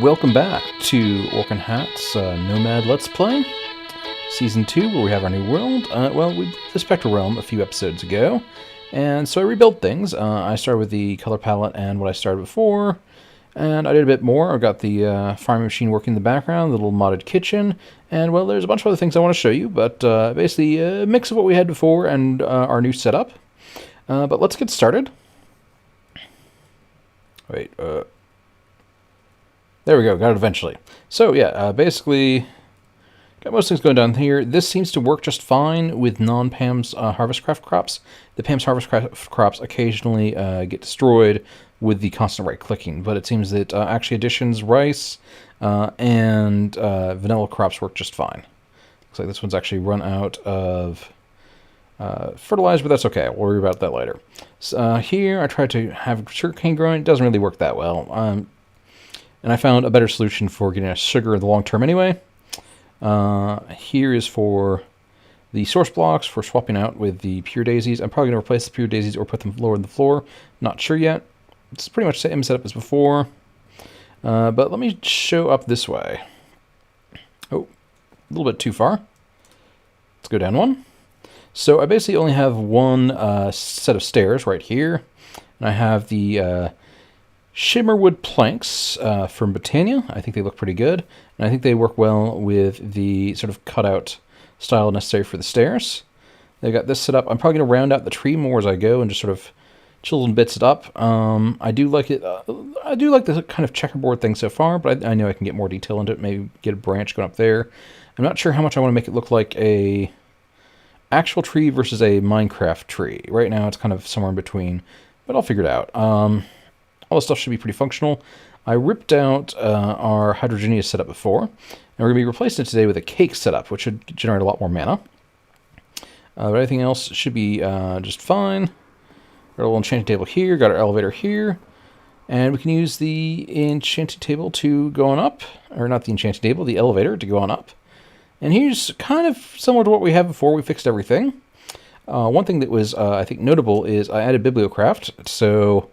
Welcome back to Orc and Hat's Nomad Let's Play, Season 2, where we have our new world. We did the spectral realm a few episodes ago, and so I rebuilt things. I started with the color palette and what I started before, and I did a bit more. I've got the farming machine working in the background, the little modded kitchen, and, well, there's a bunch of other things I want to show you, but basically a mix of what we had before and our new setup. But let's get started. Wait, there we go, got it eventually. So yeah, basically, got most things going down here. This seems to work just fine with non-Pam's Harvestcraft crops. The Pam's Harvestcraft crops occasionally get destroyed with the constant right-clicking, but it seems that actually additions, rice, and vanilla crops work just fine. Looks like this one's actually run out of fertilizer, but that's okay. We'll worry about that later. So, here, I tried to have sugarcane growing. It doesn't really work that well. And I found a better solution for getting us sugar in the long term anyway. Here is for the source blocks for swapping out with the pure daisies. I'm probably going to replace the pure daisies or put them lower in the floor. Not sure yet. It's pretty much the same setup as before. But let me show up this way. Oh, a little bit too far. Let's go down one. So I basically only have one set of stairs right here. And I have the Shimmerwood planks from Britannia. I think they look pretty good, and I think they work well with the sort of cutout style necessary for the stairs. They've got this set up. I'm probably going to round out the tree more as I go and just sort of chisel and bits it up. I do like it. I do like the kind of checkerboard thing so far, but I know I can get more detail into it. Maybe get a branch going up there. I'm not sure how much I want to make it look like a actual tree versus a Minecraft tree. Right now it's kind of somewhere in between, but I'll figure it out. All this stuff should be pretty functional. I ripped out our Hydrogenia setup before, and we're going to be replacing it today with a cake setup, which should generate a lot more mana. But everything else should be just fine. Got a little enchanting table here, got our elevator here, and we can use the enchanting table to go on up, or not the enchanting table, the elevator to go on up. And here's kind of similar to what we had before. We fixed everything. One thing that was, I think, notable is I added Bibliocraft, so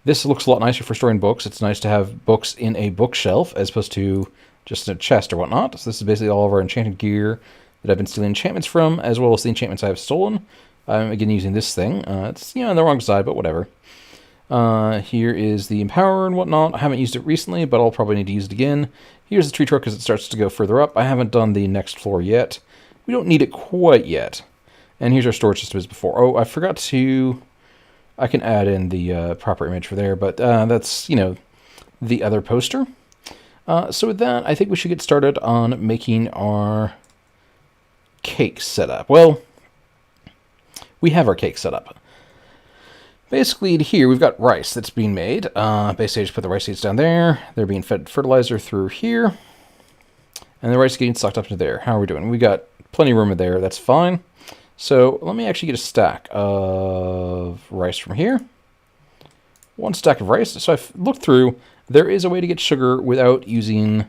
this looks a lot nicer for storing books. It's nice to have books in a bookshelf as opposed to just a chest or whatnot. So this is basically all of our enchanted gear that I've been stealing enchantments from, as well as the enchantments I have stolen. I'm again using this thing. It's on the wrong side, but whatever. Here is the Empower and whatnot. I haven't used it recently, but I'll probably need to use it again. Here's the tree truck as it starts to go further up. I haven't done the next floor yet. We don't need it quite yet. And here's our storage system as before. Oh, I forgot to... I can add in the proper image for there, but that's, the other poster. So with that, I think we should get started on making our cake setup. Well, we have our cake setup. Basically, here we've got rice that's being made. Basically, I just put the rice seeds down there. They're being fed fertilizer through here. And the rice is getting sucked up into there. How are we doing? We got plenty of room in there. That's fine. So let me actually get a stack of rice from here. One stack of rice. So I've looked through. There is a way to get sugar without using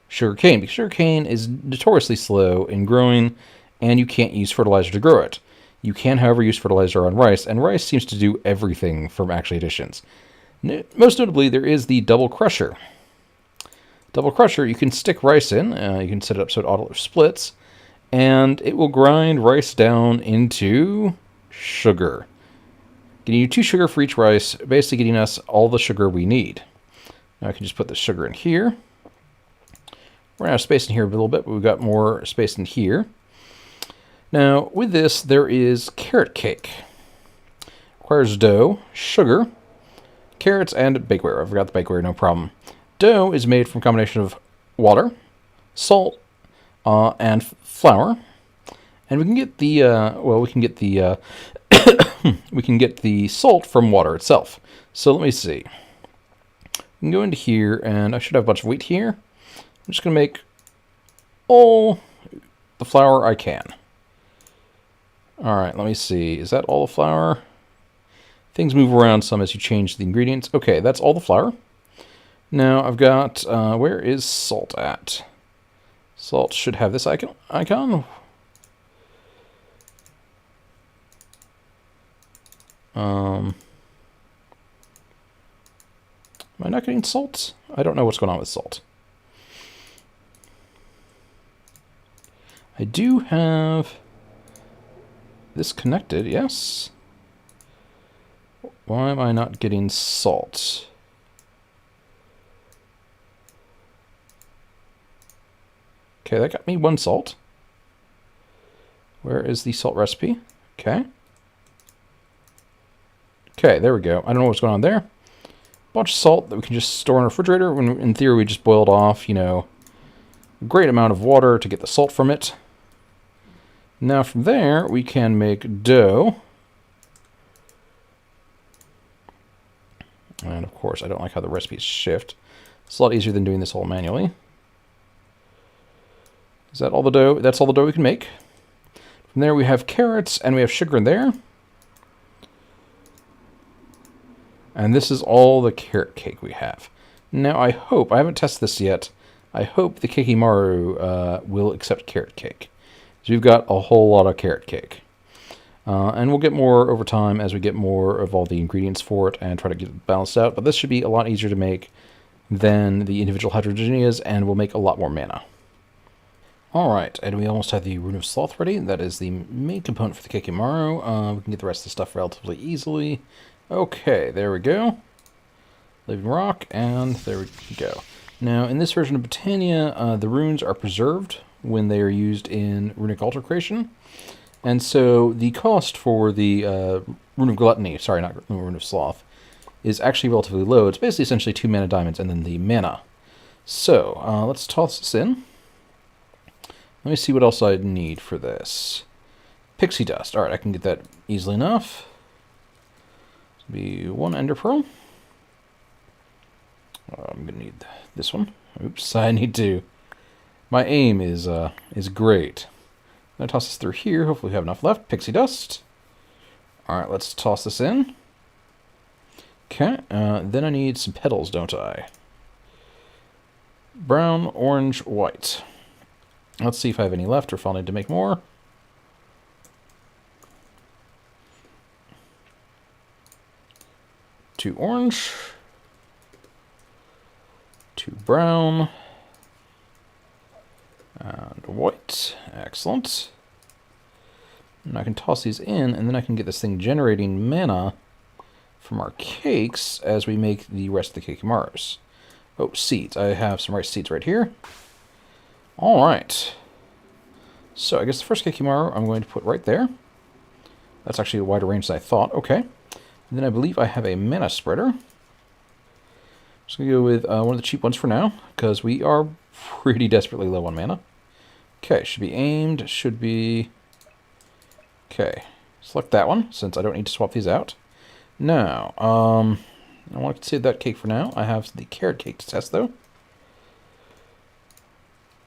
sugarcane, because sugarcane is notoriously slow in growing, and you can't use fertilizer to grow it. You can, however, use fertilizer on rice, and rice seems to do everything from actually additions. Most notably, there is the double crusher. Double crusher, you can stick rice in. You can set it up so it auto splits. And it will grind rice down into sugar. Getting you 2 sugar for each rice, basically getting us all the sugar we need. Now I can just put the sugar in here. We're out of space in here a little bit, but we've got more space in here. Now, with this, there is carrot cake. Requires dough, sugar, carrots, and bakeware. I forgot the bakeware, no problem. Dough is made from a combination of water, salt, and flour, and we can get the we can get the salt from water itself. So let me see. We can go into here, and I should have a bunch of wheat here. I'm just gonna make all the flour I can. All right, let me see. Is that all the flour? Things move around some as you change the ingredients. Okay, that's all the flour. Now I've got where is salt at? Salt should have this icon. Am I not getting salt? I don't know what's going on with salt. I do have this connected, yes. Why am I not getting salt? Okay, that got me 1 salt. Where is the salt recipe? Okay. Okay, there we go. I don't know what's going on there. Bunch of salt that we can just store in a refrigerator when, in theory, we just boiled off, you know, a great amount of water to get the salt from it. Now from there, we can make dough. And of course, I don't like how the recipes shift. It's a lot easier than doing this all manually. Is that all the dough? That's all the dough we can make. From there, we have carrots, and we have sugar in there. And this is all the carrot cake we have. Now, I hope, I haven't tested this yet, I hope the Keki will accept carrot cake. So we've got a whole lot of carrot cake. And we'll get more over time as we get more of all the ingredients for it and try to get it balanced out. But this should be a lot easier to make than the individual heterogeneous, and will make a lot more mana. Alright, and we almost have the Rune of Sloth ready. That is the main component for the Keki. We can get the rest of the stuff relatively easily. Okay, there we go. Living rock, and there we go. Now, in this version of Britannia, the runes are preserved when they are used in runic altar creation. And so the cost for the Rune of Gluttony, sorry, not Rune of Sloth, is actually relatively low. It's basically essentially 2 mana diamonds and then the mana. So, let's toss this in. Let me see what else I need for this. Pixie dust. Alright, I can get that easily enough. This will be 1 ender pearl. I'm going to need this one. Oops, I need to. My aim is great. I'm going to toss this through here. Hopefully we have enough left. Pixie dust. Alright, let's toss this in. Okay, then I need some petals, don't I? Brown, orange, white. Let's see if I have any left or if I'll need to make more. Two orange. 2 brown. And white. Excellent. And I can toss these in, and then I can get this thing generating mana from our cakes as we make the rest of the Kekimaros. Oh, seeds. I have some rice seeds right here. Alright. So I guess the first Kekimaro I'm going to put right there. That's actually a wider range than I thought. Okay. And then I believe I have a mana spreader. Just going to go with one of the cheap ones for now, because we are pretty desperately low on mana. Okay, should be aimed, should be... Okay, select that one, since I don't need to swap these out. Now, I want to save that cake for now. I have the carrot cake to test, though.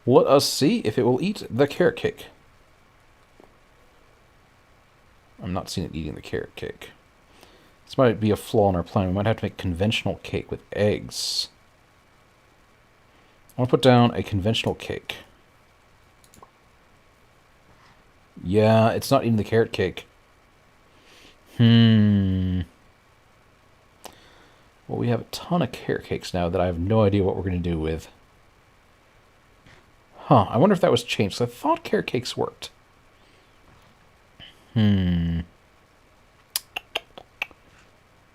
Let us see if it will eat the carrot cake. I'm not seeing it eating the carrot cake. This might be a flaw in our plan. We might have to make conventional cake with eggs. I want to put down a conventional cake. Yeah, it's not eating the carrot cake. Well, we have a ton of carrot cakes now that I have no idea what we're going to do with. Huh, I wonder if that was changed. So I thought carrot cakes worked. I'm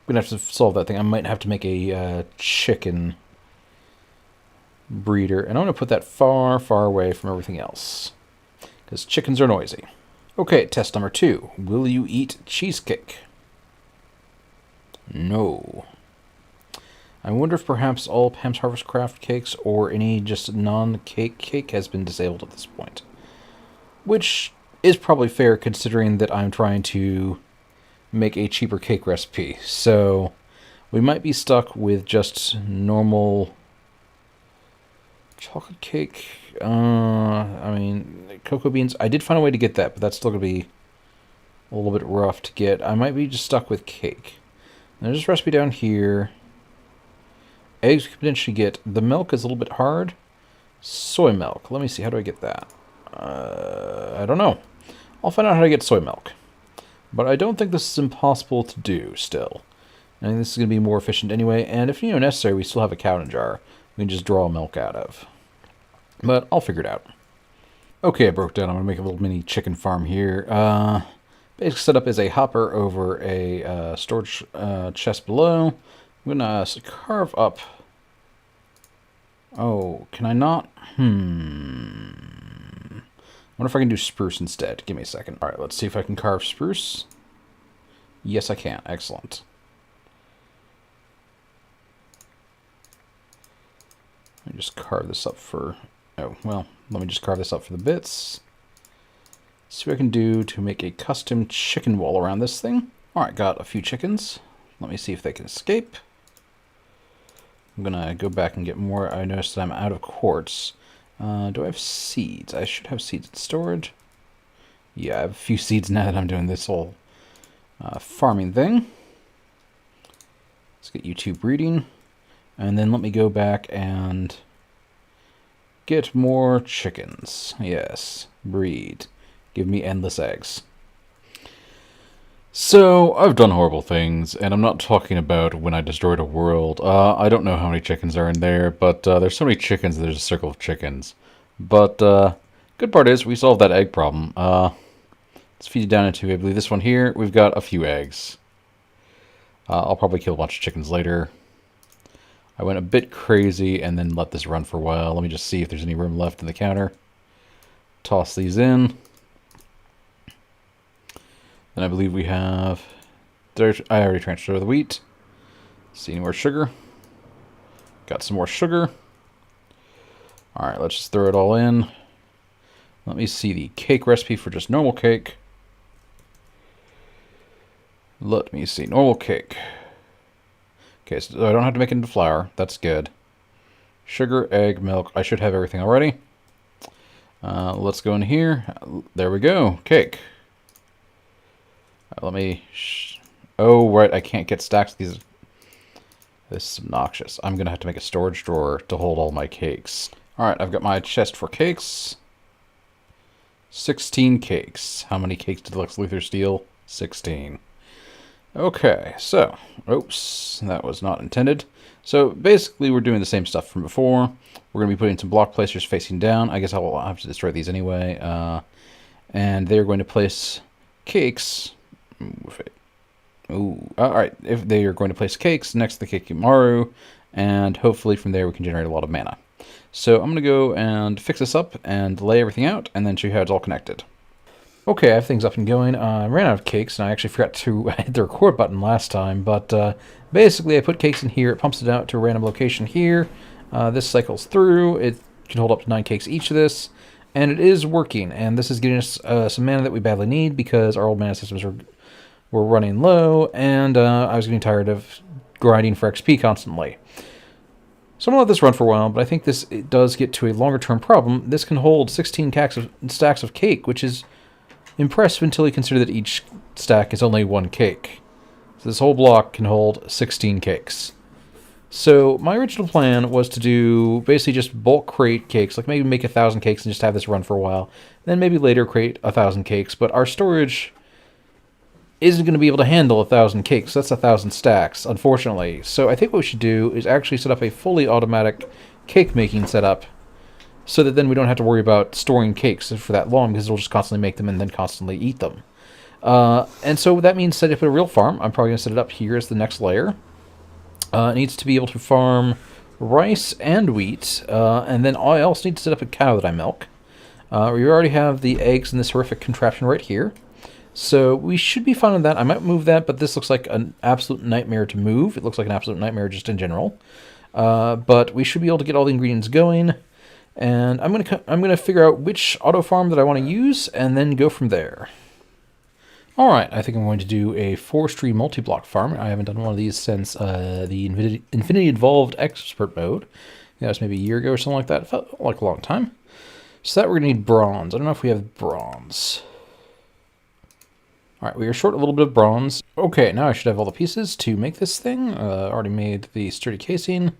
going to have to solve that thing. I might have to make a chicken breeder. And I'm going to put that far, far away from everything else. Because chickens are noisy. Okay, test number 2. Will you eat cheesecake? No. I wonder if perhaps all Pam's Harvest Craft cakes or any just non-cake cake has been disabled at this point. Which is probably fair considering that I'm trying to make a cheaper cake recipe. So we might be stuck with just normal chocolate cake. I mean, cocoa beans. I did find a way to get that, but that's still going to be a little bit rough to get. I might be just stuck with cake. There's this recipe down here. Eggs we could potentially get. The milk is a little bit hard. Soy milk. Let me see. How do I get that? I don't know. I'll find out how to get soy milk. But I don't think this is impossible to do still. I think this is going to be more efficient anyway, and if necessary, we still have a cow in a jar. We can just draw milk out of. But I'll figure it out. Okay, I broke down. I'm going to make a little mini chicken farm here. Basic setup is a hopper over a storage chest below. I'm going to carve up... Oh, can I not? I wonder if I can do spruce instead. Give me a second. Alright, let's see if I can carve spruce. Yes, I can. Excellent. Let me just carve this up for... Oh, well, let me just carve this up for the bits. See what I can do to make a custom chicken wall around this thing. Alright, got a few chickens. Let me see if they can escape. I'm gonna go back and get more. I noticed that I'm out of quartz. Do I have seeds? I should have seeds in storage. Yeah, I have a few seeds now that I'm doing this whole farming thing. Let's get you two breeding. And then let me go back and get more chickens. Yes, breed. Give me endless eggs. So, I've done horrible things, and I'm not talking about when I destroyed a world. I don't know how many chickens are in there, but there's so many chickens that there's a circle of chickens. But, good part is, we solved that egg problem. Let's feed it down into, I believe, this one here. We've got a few eggs. I'll probably kill a bunch of chickens later. I went a bit crazy and then let this run for a while. Let me just see if there's any room left in the counter. Toss these in. Then I believe we have... I already transferred the wheat. See any more sugar? Got some more sugar. Alright, let's just throw it all in. Let me see the cake recipe for just normal cake. Let me see, normal cake. Okay, so I don't have to make it into flour. That's good. Sugar, egg, milk. I should have everything already. Let's go in here. There we go. Cake. Let me... Oh, right. I can't get stacks of these. This is obnoxious. I'm going to have to make a storage drawer to hold all my cakes. Alright, I've got my chest for cakes. 16 cakes. How many cakes did Lex Luthor steal? 16. Okay, so, oops, that was not intended. So basically we're doing the same stuff from before. We're going to be putting some block placers facing down. I guess I'll have to destroy these anyway. And they're going to place cakes. Alright, if they are going to place cakes next to the Keki Maru, and hopefully from there we can generate a lot of mana. So I'm going to go and fix this up and lay everything out, and then show you how it's all connected. Okay, I have things up and going. I ran out of cakes, and I actually forgot to hit the record button last time, but basically I put cakes in here, it pumps it out to a random location here. This cycles through, it can hold up to 9 cakes each of this, and it is working, and this is getting us some mana that we badly need because our old mana systems were running low, and I was getting tired of grinding for XP constantly. So I'm going to let this run for a while, but I think it does get to a longer-term problem. This can hold 16 stacks of cake, which is impressive until you consider that each stack is only 1 cake. So this whole block can hold 16 cakes. So my original plan was to do basically just bulk crate cakes, like maybe make 1,000 cakes and just have this run for a while. Then maybe later create 1,000 cakes, but our storage isn't going to be able to handle 1,000 cakes. That's 1,000 stacks, unfortunately. So I think what we should do is actually set up a fully automatic cake making setup, so that then we don't have to worry about storing cakes for that long, because it'll just constantly make them and then constantly eat them. And so that means setting up a real farm. I'm probably going to set it up here as the next layer. It needs to be able to farm rice and wheat, and then I also need to set up a cow that I milk. We already have the eggs in this horrific contraption right here. So we should be fine with that. I might move that, but this looks like an absolute nightmare to move. It looks like an absolute nightmare just in general. But we should be able to get all the ingredients going. And I'm gonna figure out which auto farm that I want to use, and then go from there. All right, I think I'm going to do a forestry multi-block farm. I haven't done one of these since the Infinity Evolved Expert mode. That was maybe a year ago or something like that. It felt like a long time. So that we're gonna need bronze. I don't know if we have bronze. All right, we are short a little bit of bronze. Okay, now I should have all the pieces to make this thing. Already made the sturdy casing.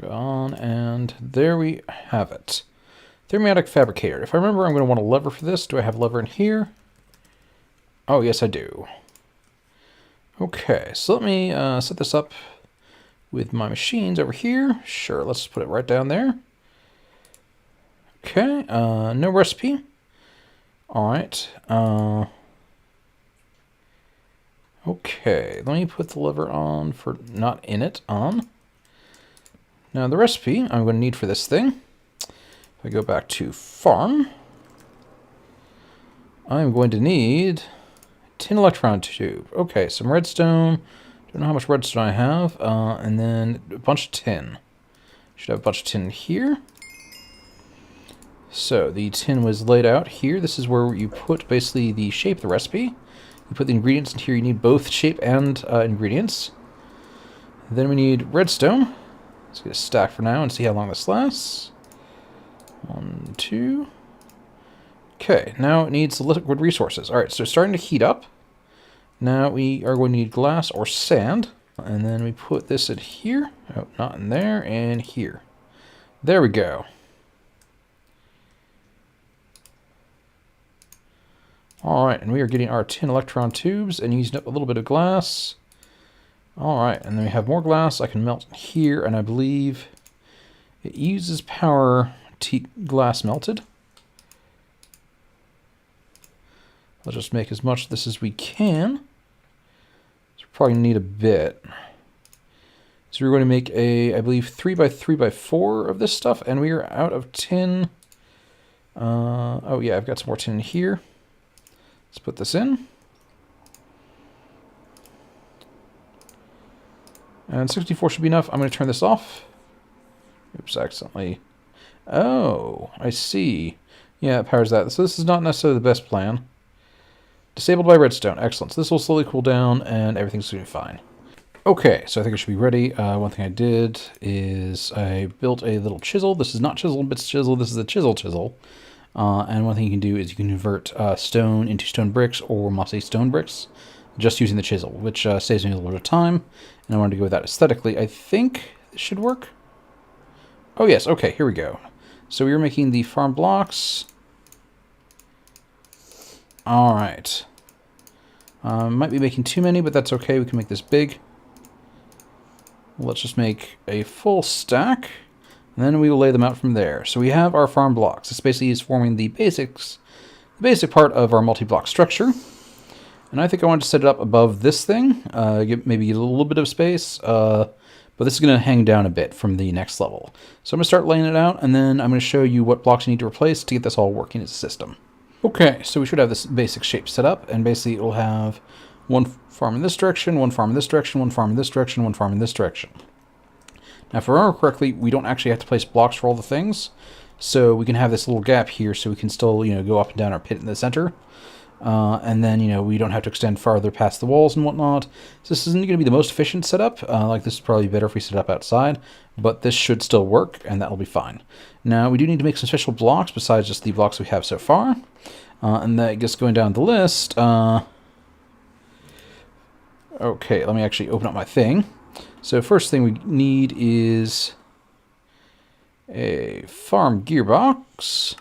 Go on, and there we have it. Thermatic fabricator. If I remember, I'm going to want a lever for this. Do I have a lever in here? Oh, yes, I do. Okay, so let me set this up with my machines over here. Sure, let's put it right down there. Okay, no recipe. All right. Okay, let me put the lever on for not in it on. Now the recipe I'm going to need for this thing. If I go back to farm, I'm going to need tin electron tube. Okay, some redstone. Don't know how much redstone I have. And then a bunch of tin. Should have a bunch of tin here. So the tin was laid out here. This is where you put basically the shape of the recipe. You put the ingredients in here. You need both shape and ingredients. Then we need redstone. Let's get a stack for now and see how long this lasts. 1, 2. Okay, now it needs liquid resources. All right, so it's starting to heat up. Now we are going to need glass or sand. And then we put this in here. Oh, not in there, and here. There we go. Alright, and we are getting our tin electron tubes and using up a little bit of glass. Alright, and then we have more glass I can melt here, and I believe it uses power to keep glass melted. Let's just make as much of this as we can. So we're probably going to need a bit. So we're going to make a, I believe, 3x3x4 of this stuff, and we are out of tin. Oh yeah, I've got some more tin in here. Let's put this in. And 64 should be enough. I'm going to turn this off. Oops, accidentally. Oh, I see. Yeah, it powers that. So this is not necessarily the best plan. Disabled by redstone. Excellent. So this will slowly cool down and everything's going to be fine. Okay, so I think it should be ready. One thing I did is I built a little chisel. This is not chisel bits chisel. This is a chisel. And one thing you can do is you can convert stone into stone bricks or mossy stone bricks just using the chisel, which saves me a little bit of time. And I wanted to go with that aesthetically. I think this should work. Oh yes, okay, here we go. So we were making the farm blocks. All right. Might be making too many, but that's okay. We can make this big. Let's just make a full stack, and then we will lay them out from there. So we have our farm blocks. This basically is forming the basic part of our multi-block structure. And I think I want to set it up above this thing, maybe get a little bit of space, but this is going to hang down a bit from the next level. So I'm going to start laying it out, and then I'm going to show you what blocks you need to replace to get this all working as a system. Okay, so we should have this basic shape set up, and basically it will have one farm in this direction, one farm in this direction, one farm in this direction, one farm in this direction. Now, if I remember correctly, we don't actually have to place blocks for all the things, so we can have this little gap here so we can still, go up and down our pit in the center. And then, we don't have to extend farther past the walls and whatnot. So this isn't going to be the most efficient setup. This is probably better if we set it up outside, but this should still work, and that will be fine. Now, we do need to make some special blocks besides just the blocks we have so far. And that just going down the list. Okay, let me actually open up my thing. So first thing we need is a farm gearbox.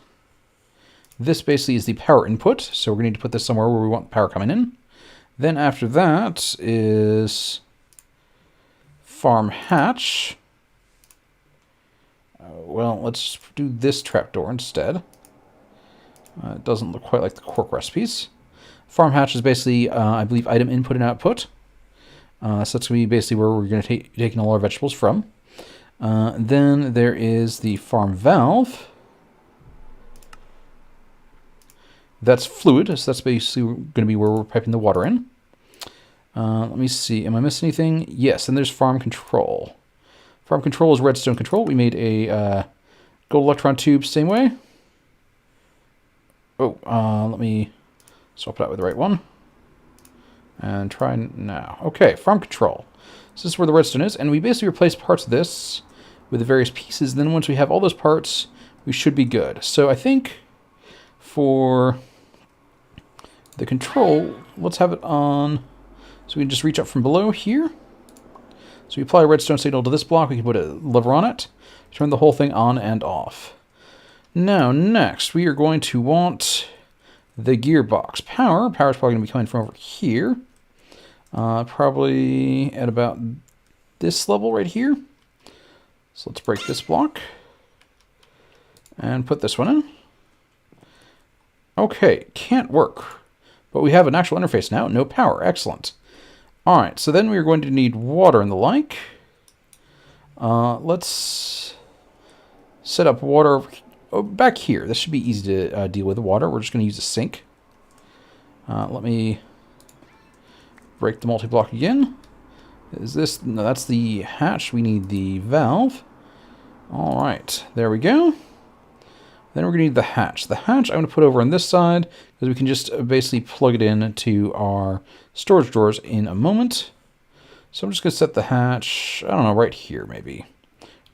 This basically is the power input, so we're going to need to put this somewhere where we want power coming in. Then after that is farm hatch. Well, let's do this trapdoor instead. It doesn't look quite like the cork recipes. Farm hatch is basically, I believe, item input and output. So that's going to be basically where we're going to be taking all our vegetables from. Then there is the farm valve. That's fluid, so that's basically going to be where we're piping the water in. Let me see, am I missing anything? Yes, and there's farm control. Farm control is redstone control. We made a gold electron tube same way. Oh, let me swap it out with the right one. And try now. Okay, farm control. So this is where the redstone is, and we basically replace parts of this with the various pieces. And then once we have all those parts, we should be good. So I think for the control, let's have it on, so we can just reach up from below here. So we apply a redstone signal to this block, we can put a lever on it, turn the whole thing on and off. Now next, we are going to want the gearbox power. Power is probably going to be coming from over here. Probably at about this level right here. So let's break this block and put this one in. Okay, can't work. But we have an actual interface now. No power. Excellent. All right, so then we're going to need water and the like. Let's set up water back here. This should be easy to deal with the water. We're just going to use a sink. Let me break the multi-block again. Is this... No, that's the hatch. We need the valve. All right, there we go. Then we're going to need the hatch. The hatch I'm going to put over on this side because we can just basically plug it in to our storage drawers in a moment. So I'm just going to set the hatch, I don't know, right here maybe.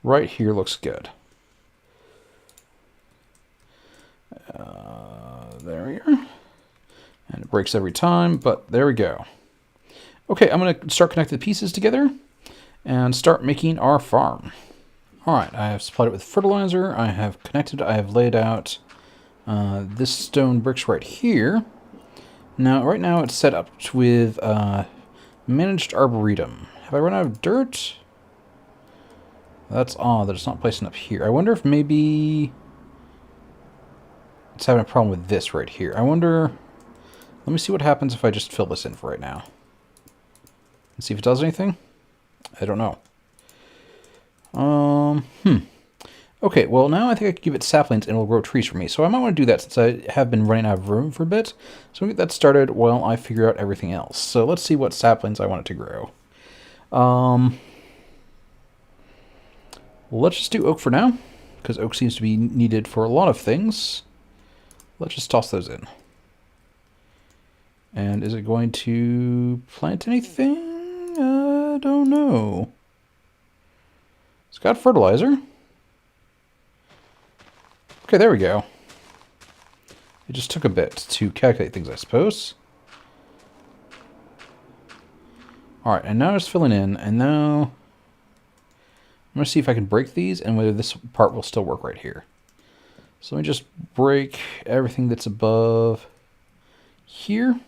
Right here looks good. There we are. And it breaks every time, but there we go. Okay, I'm going to start connecting the pieces together and start making our farm. Alright, I have supplied it with fertilizer, I have connected, I have laid out this stone bricks right here. Now, right now it's set up with managed arboretum. Have I run out of dirt? That's odd that it's not placing up here. I wonder if maybe it's having a problem with this right here. I wonder... Let me see what happens if I just fill this in for right now. And see if it does anything. I don't know. Okay, well now I think I could give it saplings and it'll grow trees for me. So I might want to do that since I have been running out of room for a bit. So we'll get that started while I figure out everything else. So let's see what saplings I want it to grow. Let's just do oak for now, because oak seems to be needed for a lot of things. Let's just toss those in. And is it going to plant anything? I don't know. It's got fertilizer. Okay, there we go. It just took a bit to calculate things, I suppose. Alright, and now it's filling in, and now I'm going to see if I can break these and whether this part will still work right here. So let me just break everything that's above here.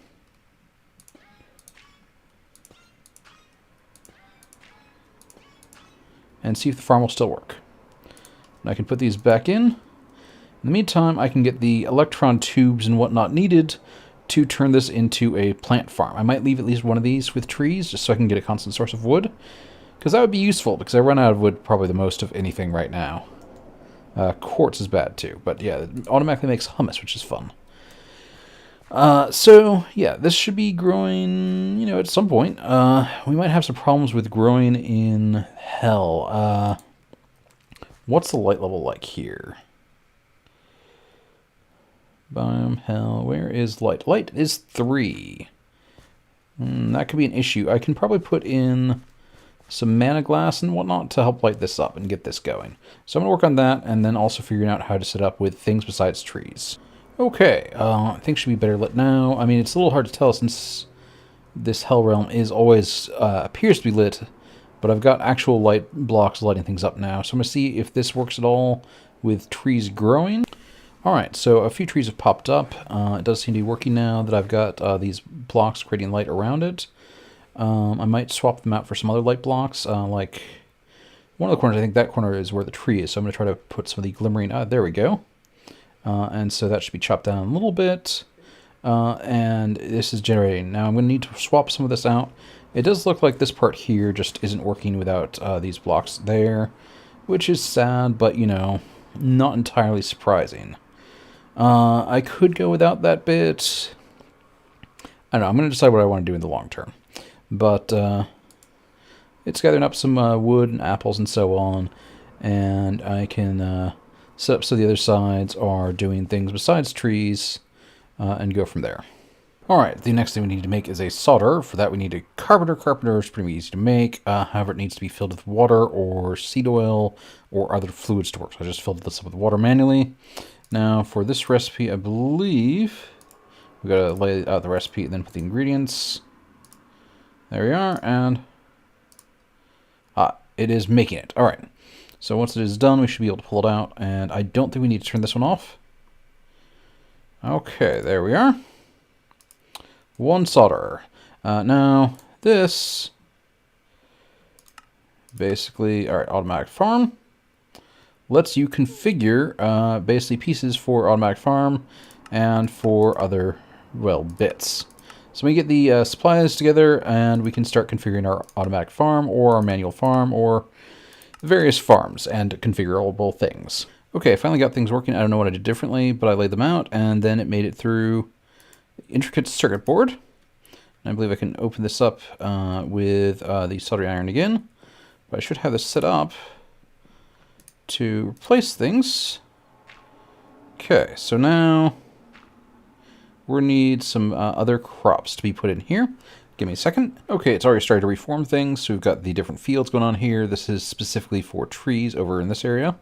And see if the farm will still work. And I can put these back in. In the meantime, I can get the electron tubes and whatnot needed to turn this into a plant farm. I might leave at least one of these with trees just so I can get a constant source of wood. Because that would be useful, because I run out of wood probably the most of anything right now. Quartz is bad too, but yeah, it automatically makes hummus, which is fun. So, yeah, this should be growing, you know, at some point. We might have some problems with growing in hell. What's the light level like here? Biome, hell, where is light? Light is 3. That could be an issue. I can probably put in some mana glass and whatnot to help light this up and get this going. So I'm going to work on that and then also figuring out how to set up with things besides trees. Okay, I think should be better lit now. I mean, it's a little hard to tell since this hell realm is always appears to be lit, but I've got actual light blocks lighting things up now. So I'm going to see if this works at all with trees growing. Alright, so a few trees have popped up. It does seem to be working now that I've got these blocks creating light around it. I might swap them out for some other light blocks, like one of the corners. I think that corner is where the tree is, so I'm going to try to put some of the glimmering... there we go. And so that should be chopped down a little bit. And this is generating. Now I'm going to need to swap some of this out. It does look like this part here just isn't working without these blocks there, which is sad, but, you know, not entirely surprising. I could go without that bit. I don't know, I'm going to decide what I want to do in the long term. But it's gathering up some wood and apples and so on, and I can set up so the other sides are doing things besides trees and go from there. Alright, the next thing we need to make is a solder. For that we need a carpenter. Carpenter is pretty easy to make, however it needs to be filled with water or seed oil or other fluids to work. So I just filled this up with water manually. Now for this recipe, I believe we got to lay out the recipe and then put the ingredients. There we are, and it is making it. Alright, so once it is done, we should be able to pull it out, and I don't think we need to turn this one off. Okay, there we are. One solder. Now, this basically, all right, automatic farm lets you configure basically pieces for automatic farm and for other, well, bits. So we get the supplies together and we can start configuring our automatic farm or our manual farm or various farms and configurable things. Okay, I finally got things working. I don't know what I did differently, but I laid them out and then it made it through the intricate circuit board. And I believe I can open this up with the soldering iron again. But I should have this set up to replace things. Okay, so now we need some other crops to be put in here. Give me a second. Okay, it's already started to reform things. So we've got the different fields going on here. This is specifically for trees over in this area.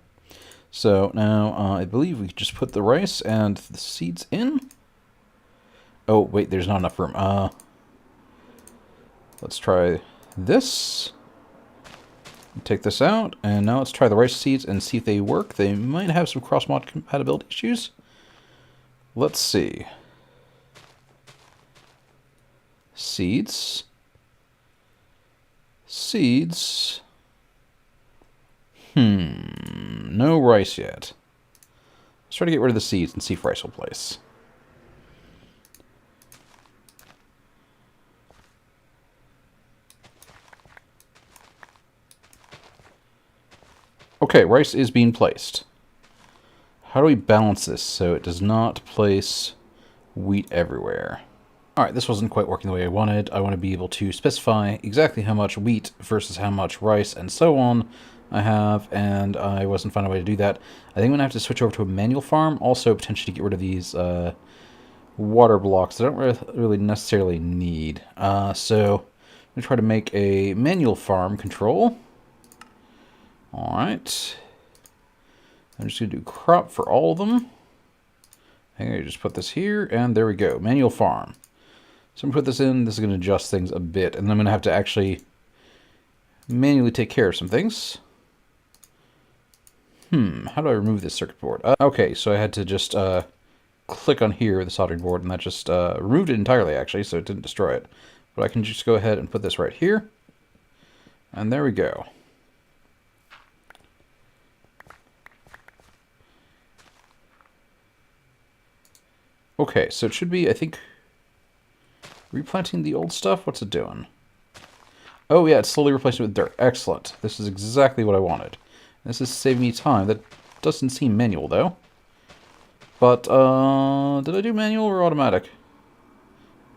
So now I believe we could just put the rice and the seeds in. Oh, wait, there's not enough room. Let's try this. Take this out, and now let's try the rice seeds and see if they work. They might have some cross-mod compatibility issues. Let's see. Seeds. Seeds. No rice yet. Let's try to get rid of the seeds and see if rice will place. Okay, rice is being placed. How do we balance this so it does not place wheat everywhere? Alright, this wasn't quite working the way I wanted. I want to be able to specify exactly how much wheat versus how much rice and so on I have, and I wasn't finding a way to do that. I think I'm going to have to switch over to a manual farm, also potentially get rid of these water blocks I don't really necessarily need. So I'm going to try to make a manual farm control. Alright. I'm just going to do crop for all of them. I'm going to just put this here, and there we go. Manual farm. So I'm going to put this in. This is going to adjust things a bit, and then I'm going to have to actually manually take care of some things. How do I remove this circuit board? Okay, so I had to just click on here with the soldering board, and that just removed it entirely, actually, so it didn't destroy it. But I can just go ahead and put this right here, and there we go. Okay, so it should be, I think, replanting the old stuff. What's it doing? Oh yeah, it's slowly replacing it with dirt. Excellent. This is exactly what I wanted. This is saving me time. That doesn't seem manual, though. But, did I do manual or automatic?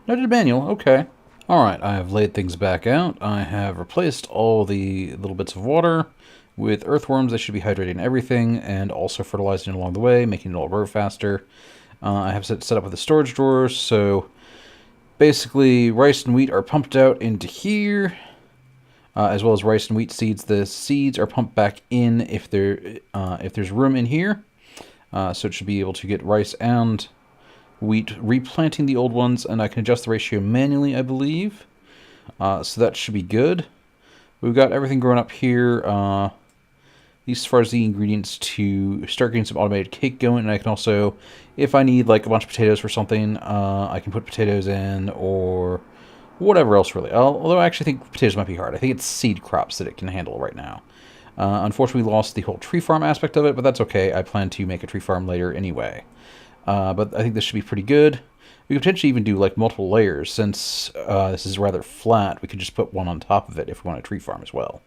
No, I did manual. Okay. Alright, I have laid things back out. I have replaced all the little bits of water with earthworms. They should be hydrating everything and also fertilizing it along the way, making it all grow faster. I have set up with the storage drawers, so basically rice and wheat are pumped out into here, as well as rice and wheat seeds. The seeds are pumped back in if there's room in here, so it should be able to get rice and wheat, replanting the old ones, and I can adjust the ratio manually, I believe, so that should be good. We've got everything growing up here, at least as far as the ingredients to start getting some automated cake going, and I can also, if I need like a bunch of potatoes for something, I can put potatoes in, or whatever else really. Although I actually think potatoes might be hard. I think it's seed crops that it can handle right now. Unfortunately, we lost the whole tree farm aspect of it, but that's okay. I plan to make a tree farm later anyway. But I think this should be pretty good. We could potentially even do like multiple layers, since this is rather flat. We could just put one on top of it if we want a tree farm as well.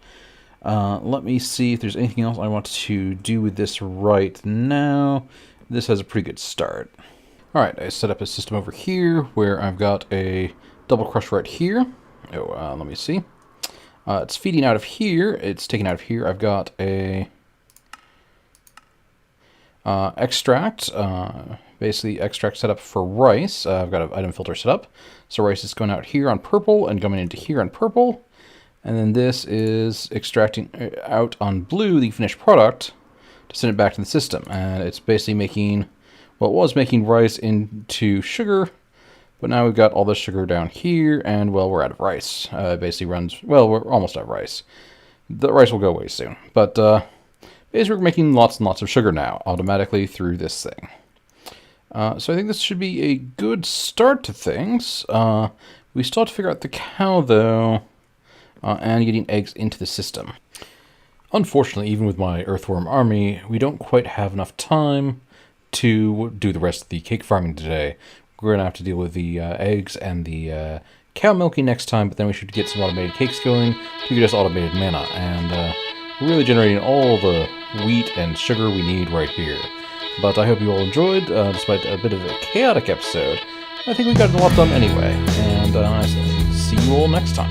Let me see if there's anything else I want to do with this right now. This has a pretty good start. Alright, I set up a system over here where I've got a double crush right here. Oh, let me see. It's feeding out of here. It's taking out of here. I've got a extract, basically extract set up for rice. I've got an item filter set up. So rice is going out here on purple and coming into here on purple. And then this is extracting out on blue the finished product to send it back to the system. And it's basically making, well, it was making rice into sugar, but now we've got all this sugar down here, and, well, we're out of rice. Basically runs, well, we're almost out of rice. The rice will go away soon. But basically we're making lots and lots of sugar now, automatically through this thing. So I think this should be a good start to things. We still have to figure out the cow, though, and getting eggs into the system. Unfortunately, even with my earthworm army, we don't quite have enough time to do the rest of the cake farming today. We're going to have to deal with the eggs and the cow milking next time, but then we should get some automated cakes going to get us automated mana, and we're really generating all the wheat and sugar we need right here. But I hope you all enjoyed, despite a bit of a chaotic episode. I think we got a lot done anyway, and I see you all next time.